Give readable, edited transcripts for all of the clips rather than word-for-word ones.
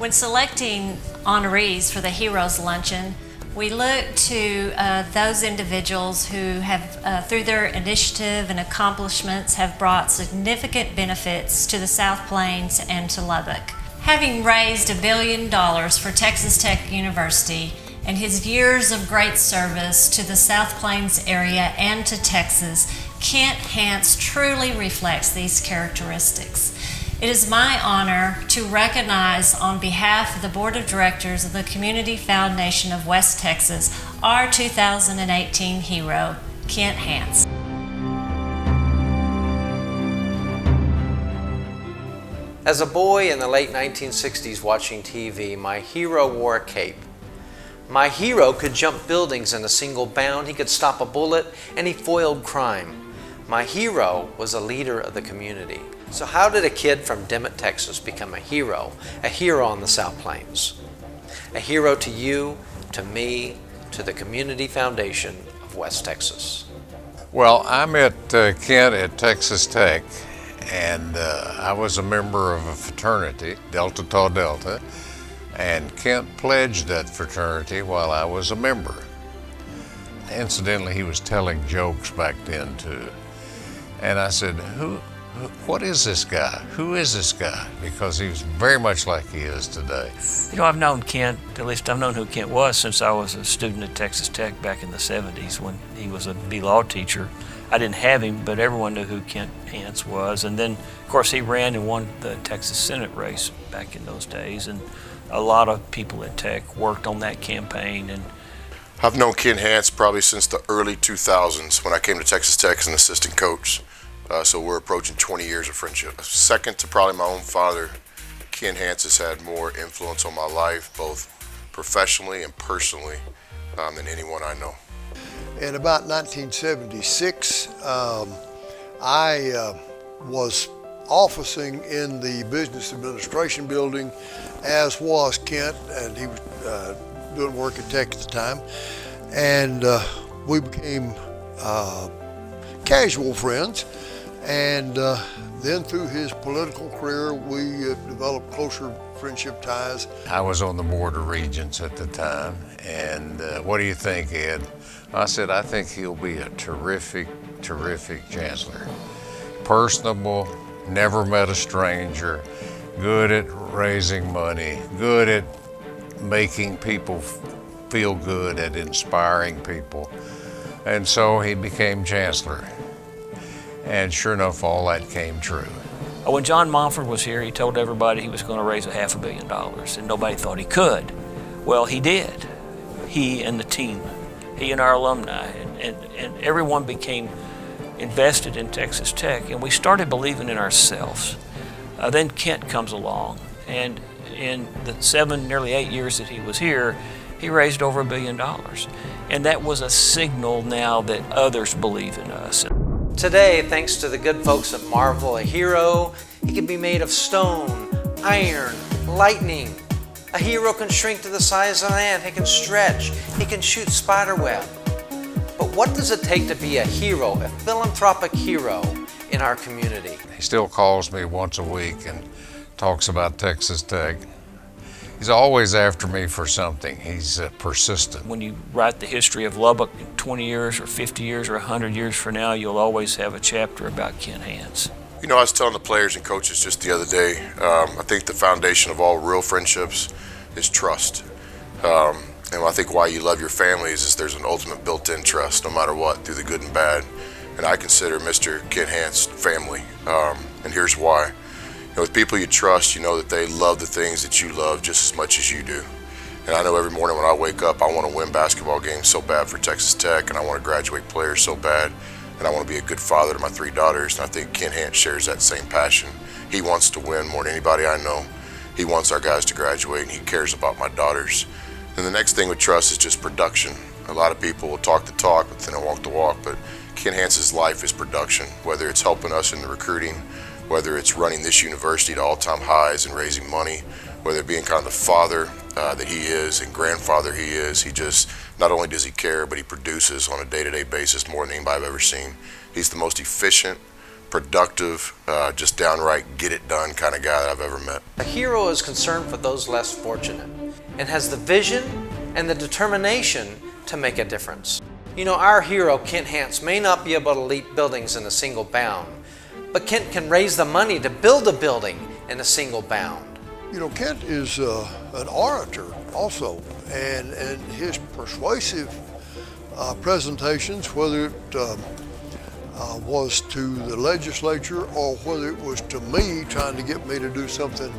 When selecting honorees for the Heroes Luncheon, we look to those individuals who have, through their initiative and accomplishments, have brought significant benefits to the South Plains and to Lubbock. Having raised $1 billion for Texas Tech University and his years of great service to the South Plains area and to Texas, Kent Hance truly reflects these characteristics. It is my honor to recognize on behalf of the Board of Directors of the Community Foundation of West Texas, our 2018 hero, Kent Hance. As a boy in the late 1960s watching TV, my hero wore a cape. My hero could jump buildings in a single bound, he could stop a bullet, and he foiled crime. My hero was a leader of the community. So how did a kid from Dimmitt, Texas become a hero on the South Plains? A hero to you, to me, to the Community Foundation of West Texas. Well, I met Kent at Texas Tech, and I was a member of a fraternity, Delta Tau Delta, and Kent pledged that fraternity while I was a member. Incidentally, he was telling jokes back then too. And I said, what is this guy? Who is this guy? Because he was very much like he is today. You know, I've known Kent, at least I've known who Kent was since I was a student at Texas Tech back in the 70s when he was a B-Law teacher. I didn't have him, but everyone knew who Kent Hance was. And then, of course, he ran and won the Texas Senate race back in those days. And a lot of people at Tech worked on that campaign. And I've known Kent Hance probably since the early 2000s when I came to Texas Tech as an assistant coach. So we're approaching 20 years of friendship. Second to probably my own father, Kent Hance has had more influence on my life, both professionally and personally, than anyone I know. In about 1976, I was officing in the business administration building, as was Kent, and he was doing work at Tech at the time. And we became casual friends. And then through his political career, we developed closer friendship ties. I was on the Board of Regents at the time, and what do you think, Ed? I said, I think he'll be a terrific chancellor. Personable, never met a stranger, good at raising money, good at making people feel good, at inspiring people. And so he became chancellor. And sure enough, all that came true. when John Montford was here, he told everybody he was going to raise $500 million, and nobody thought he could. Well, he did. He and the team, he and our alumni, and everyone became invested in Texas Tech, and we started believing in ourselves. Then Kent comes along, and in the 7, nearly 8 years that he was here, he raised over $1 billion. And that was a signal now that others believe in us. Today, thanks to the good folks at Marvel, a hero, he can be made of stone, iron, lightning. A hero can shrink to the size of an ant, he can stretch, he can shoot spider web. But what does it take to be a hero, a philanthropic hero in our community? He still calls me once a week and talks about Texas Tech. He's always after me for something. He's persistent. When you write the history of Lubbock in 20 years or 50 years or 100 years from now, you'll always have a chapter about Kent Hance. You know, I was telling the players and coaches just the other day, I think the foundation of all real friendships is trust. And I think why you love your family is there's an ultimate built-in trust, no matter what, through the good and bad. And I consider Mr. Kent Hance family, and here's why. You know, with people you trust, you know that they love the things that you love just as much as you do. And I know every morning when I wake up, I want to win basketball games so bad for Texas Tech, and I want to graduate players so bad, and I want to be a good father to my 3 daughters, and I think Kent Hance shares that same passion. He wants to win more than anybody I know. He wants our guys to graduate, and he cares about my daughters. And the next thing with trust is just production. A lot of people will talk the talk, but then they'll walk the walk, but Kent Hance's life is production, whether it's helping us in the recruiting, whether it's running this university to all-time highs and raising money, whether it being kind of the father that he is and grandfather he is. He just, not only does he care, but he produces on a day-to-day basis more than anybody I've ever seen. He's the most efficient productive, just downright get it done kind of guy that I've ever met. A hero is concerned for those less fortunate and has the vision and the determination to make a difference. You know, our hero, Kent Hance, may not be able to leap buildings in a single bound, but Kent can raise the money to build a building in a single bound. You know, Kent is an orator also, and his persuasive presentations, whether it was to the legislature or whether it was to me trying to get me to do something,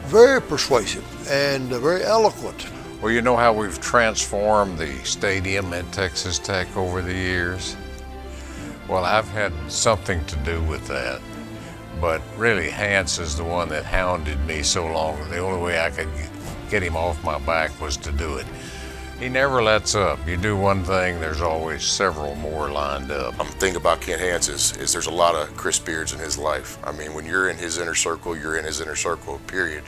very persuasive and very eloquent. Well, you know how we've transformed the stadium at Texas Tech over the years? Well, I've had something to do with that. But really, Hance is the one that hounded me so long. The only way I could get him off my back was to do it. He never lets up. You do one thing, there's always several more lined up. The thing about Kent Hance is there's a lot of Chris Beards in his life. I mean, when you're in his inner circle, you're in his inner circle, period.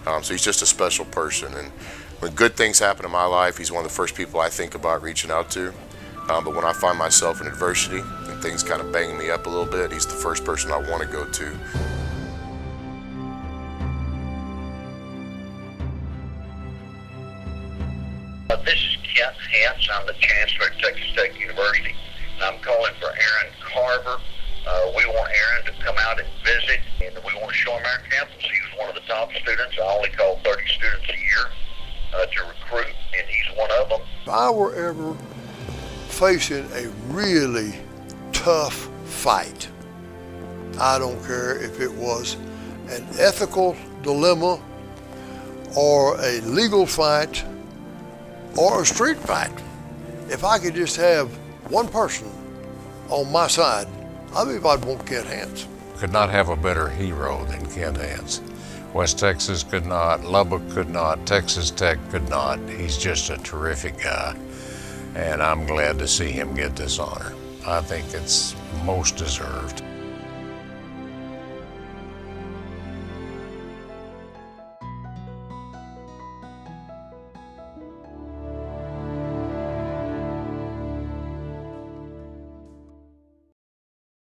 So he's just a special person. And when good things happen in my life, he's one of the first people I think about reaching out to. But when I find myself in adversity and things kind of banging me up a little bit, he's the first person I want to go to. This is Kent Hance. I'm the Chancellor at Texas Tech University. I'm calling for Aaron Carver. We want Aaron to come out and visit, and we want to show him our campus. He was one of the top students. I only call 30 students a year to recruit, and he's one of them. If I were ever facing a really tough fight, I don't care if it was an ethical dilemma or a legal fight or a street fight, if I could just have one person on my side, I believe I'd want Kent Hance. Could not have a better hero than Kent Hance. West Texas could not, Lubbock could not, Texas Tech could not. He's just a terrific guy, and I'm glad to see him get this honor. I think it's most deserved.